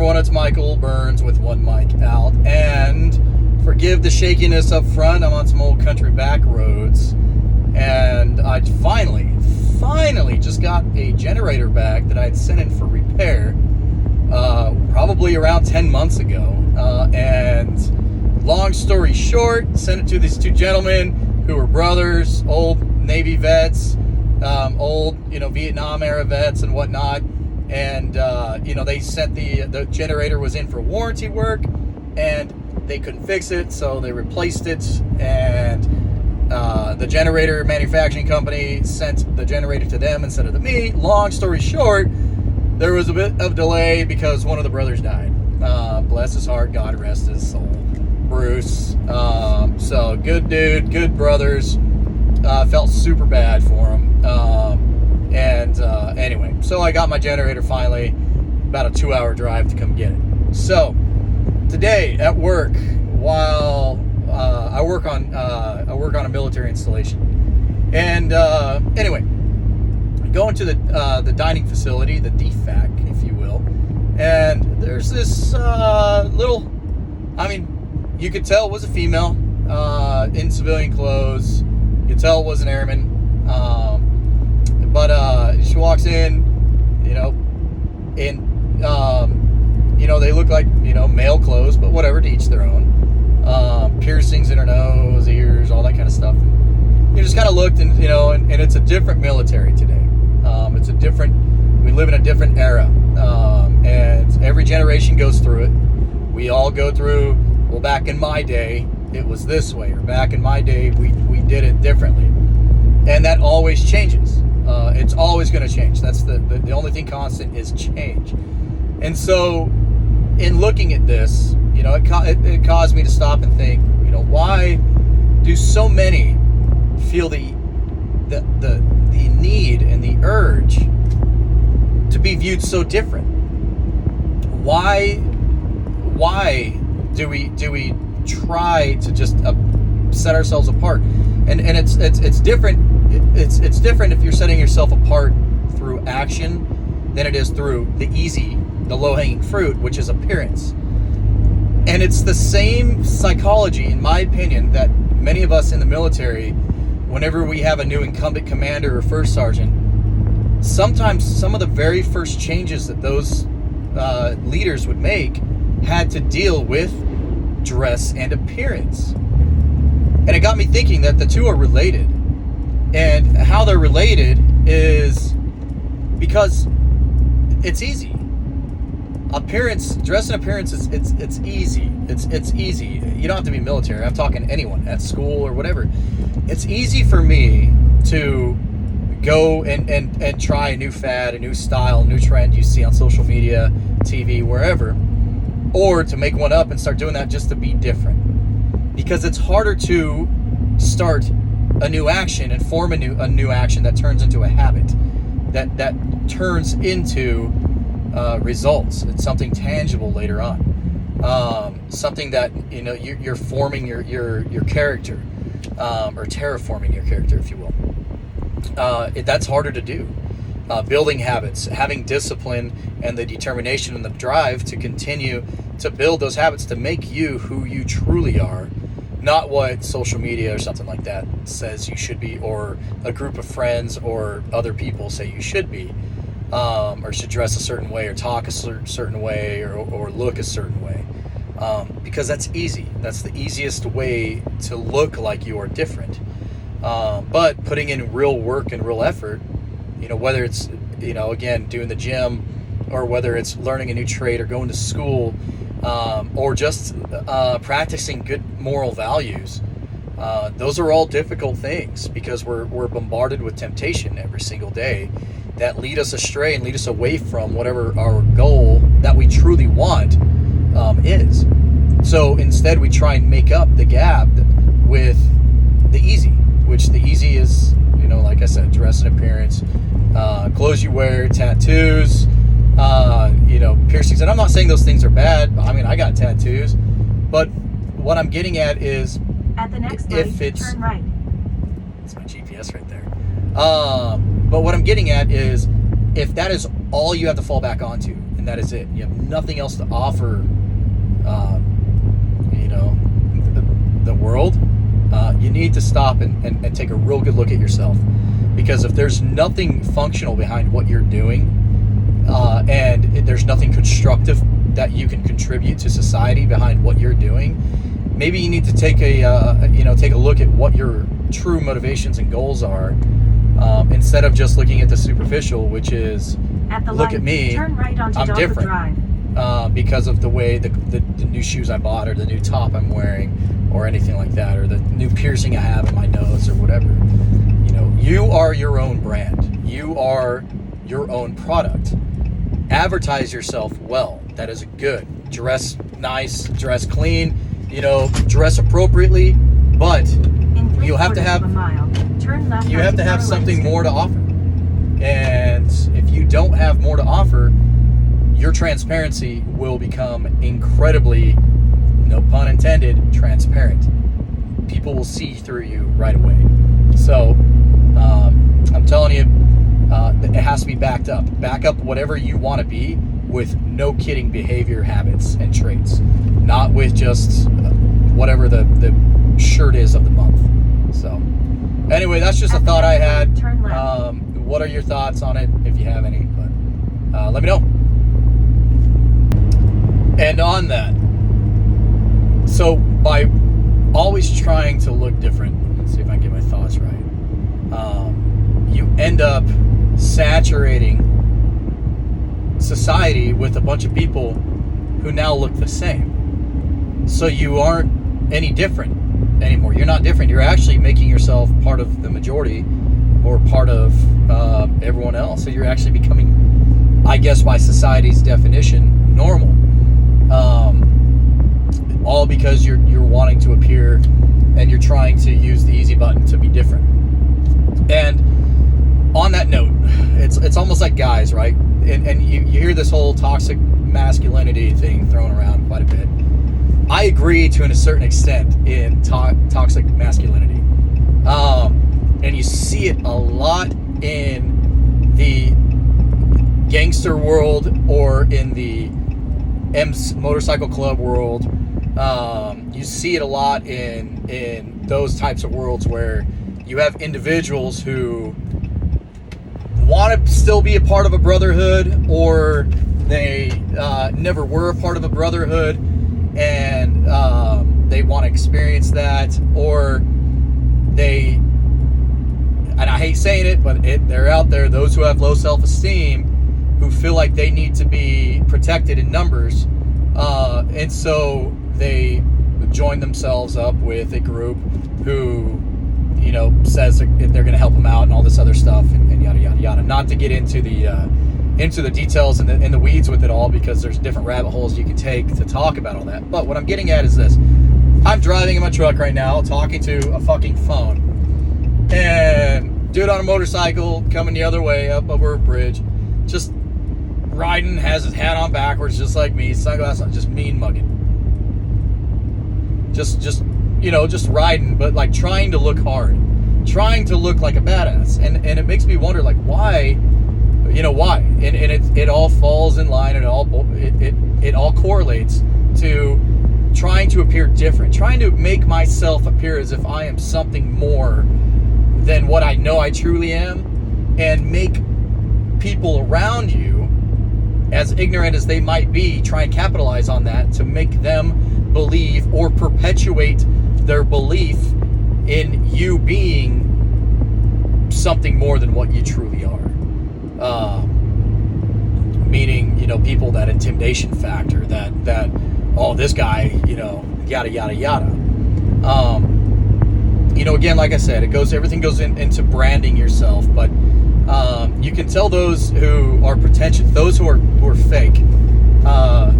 everyone, it's Michael Burns with One Mic Out, and forgive the shakiness up front. I'm on some old country back roads, and I finally just got a generator back that I'd sent in for repair probably around 10 months ago, and long story short, sent it to these two gentlemen who were brothers, old Navy vets, old Vietnam era vets and whatnot. And, they sent the generator was in for warranty work, and they couldn't fix it, so they replaced it, and the generator manufacturing company sent the generator to them instead of to me. Long story short, there was a bit of delay because one of the brothers died. Bless his heart, God rest his soul. Bruce. So, good dude, good brothers. Felt super bad for him. Anyway, so I got my generator finally, about a 2-hour drive to come get it. So today at work, while I work on a military installation, and anyway, going to the dining facility, the DFAC, if you will, and there's this little, you could tell it was a female in civilian clothes. You could tell it was an airman. But she walks in, they look like, male clothes, but whatever, to each their own. Piercings in her nose, ears, all that kind of stuff. You just kind of looked and it's a different military today. We live in a different era. And every generation goes through it. We all go through, well, back in my day, it was this way, or back in my day, we did it differently. And that always changes. It's always going to change. That's the only thing constant is change. And so, in looking at this, it caused me to stop and think, why do so many feel the need and the urge to be viewed so different? Why do we try to just set ourselves apart? And it's different. It's different if you're setting yourself apart through action than it is through the low-hanging fruit, which is appearance. And it's the same psychology, in my opinion, that many of us in the military, whenever we have a new incumbent commander or first sergeant, sometimes some of the very first changes that those leaders would make had to deal with dress and appearance. And it got me thinking that the two are related. And how they're related is because it's easy. Dress and appearance it's easy. It's easy. You don't have to be military. I'm talking anyone at school or whatever. It's easy for me to go and try a new fad, a new style, a new trend you see on social media, TV, wherever, or to make one up and start doing that just to be different. Because it's harder to start a new action and form a new action that turns into a habit, that turns into results. It's something tangible later on, something that you're forming your character, or terraforming your character, if you will. That's harder to do. Building habits, having discipline, and the determination and the drive to continue to build those habits to make you who you truly are. Not what social media or something like that says you should be, or a group of friends or other people say you should be, or should dress a certain way, or talk a certain way, or look a certain way. Because that's easy. That's the easiest way to look like you are different. But putting in real work and real effort, whether it's, again, doing the gym, or whether it's learning a new trade or going to school, or just practicing good moral values. Those are all difficult things because we're bombarded with temptation every single day that lead us astray and lead us away from whatever our goal that we truly want is. So instead we try and make up the gap with the easy, which the easy is, like I said, dress and appearance, clothes you wear, tattoos, piercings. And I'm not saying those things are bad. I got tattoos, but what I'm getting at is, at the next turn right. It's my GPS right there. But what I'm getting at is, if that is all you have to fall back onto, and that is it. You have nothing else to offer, the world. You need to stop and take a real good look at yourself, because if there's nothing functional behind what you're doing, and there's nothing constructive that you can contribute to society behind what you're doing, maybe you need to take a look at what your true motivations and goals are, instead of just looking at the superficial, which is, look at me, turn right onto I'm Dogwood different because of the way the new shoes I bought, or the new top I'm wearing, or anything like that, or the new piercing I have in my nose, or whatever. You are your own brand. You are your own product. Advertise yourself well. That is good. Dress nice, dress clean, dress appropriately, but you have to have something more to offer. And if you don't have more to offer, your transparency will become incredibly, no pun intended, transparent. People will see through you right away. So I'm telling you, it has to be backed up. Back up whatever you want to be with no kidding behavior, habits, and traits. Not with just whatever the shirt is of the month. So anyway, that's just a thought I had. What are your thoughts on it, if you have any? But let me know. And on that, so by always trying to look different, let's see if I can get my thoughts right, you end up saturating society with a bunch of people who now look the same. So you aren't any different anymore. You're not different. You're actually making yourself part of the majority, or part of everyone else. So you're actually becoming, I guess by society's definition, normal. All because you're wanting to appear, and you're trying to use the easy button to be different. And on that note, it's almost like guys, right? And you hear this whole toxic masculinity thing thrown around quite a bit. I agree to a certain extent in toxic masculinity. And you see it a lot in the gangster world, or in the M's motorcycle club world. You see it a lot in those types of worlds where you have individuals who want to still be a part of a brotherhood, or they never were a part of a brotherhood, and they want to experience that, or they, and I hate saying it, but they're out there, those who have low self-esteem, who feel like they need to be protected in numbers, and so they join themselves up with a group who, says they're going to help them out and all this other stuff, and yada yada yada. Not to get into the details and the weeds with it all, because there's different rabbit holes you can take to talk about all that. But what I'm getting at is this: I'm driving in my truck right now, talking to a fucking phone, and dude on a motorcycle coming the other way up over a bridge, just riding, has his hat on backwards, just like me, sunglasses on, just mean mugging. Just riding, but like trying to look hard, trying to look like a badass, and it makes me wonder, like, why, why? And it all falls in line, and it all correlates to trying to appear different, trying to make myself appear as if I am something more than what I know I truly am, and make people around you, as ignorant as they might be, try and capitalize on that to make them believe, or perpetuate their belief in you being something more than what you truly are. Meaning, people, that intimidation factor, that oh, this guy, yada yada yada. Again, like I said, everything goes into branding yourself, but you can tell those who are pretentious, those who are fake, a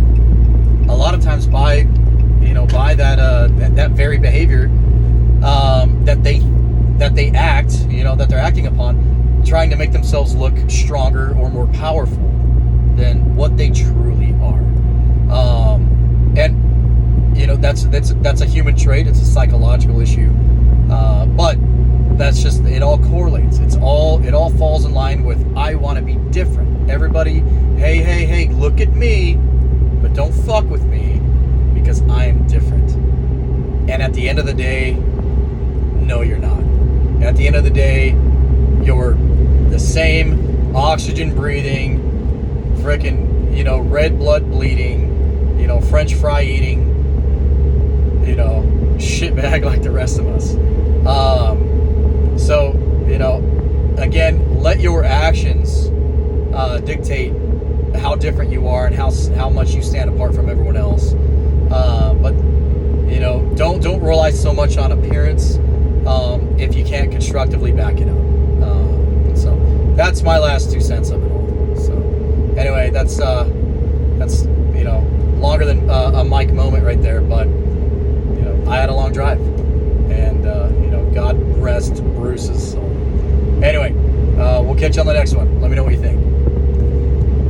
lot of times by that very behavior that they act, that they're acting upon, trying to make themselves look stronger or more powerful than what they truly are. And that's a human trait. It's a psychological issue, but that's just, it all correlates. It all falls in line with, I want to be different. everybody, hey, look at me, but don't fuck with me because I am different. And at the end of the day, no, you're not. At the end of the day, you're the same oxygen breathing, frickin', red blood bleeding, French fry eating, shitbag like the rest of us. So, again, let your actions dictate how different you are and how much you stand apart from everyone else. But don't rely so much on appearance if you can't constructively back it up. So that's my last 2 cents of it all. So anyway, that's longer than a Mike moment right there, but I had a long drive, and God rest Bruce's soul. Anyway, we'll catch you on the next one. Let me know what you think.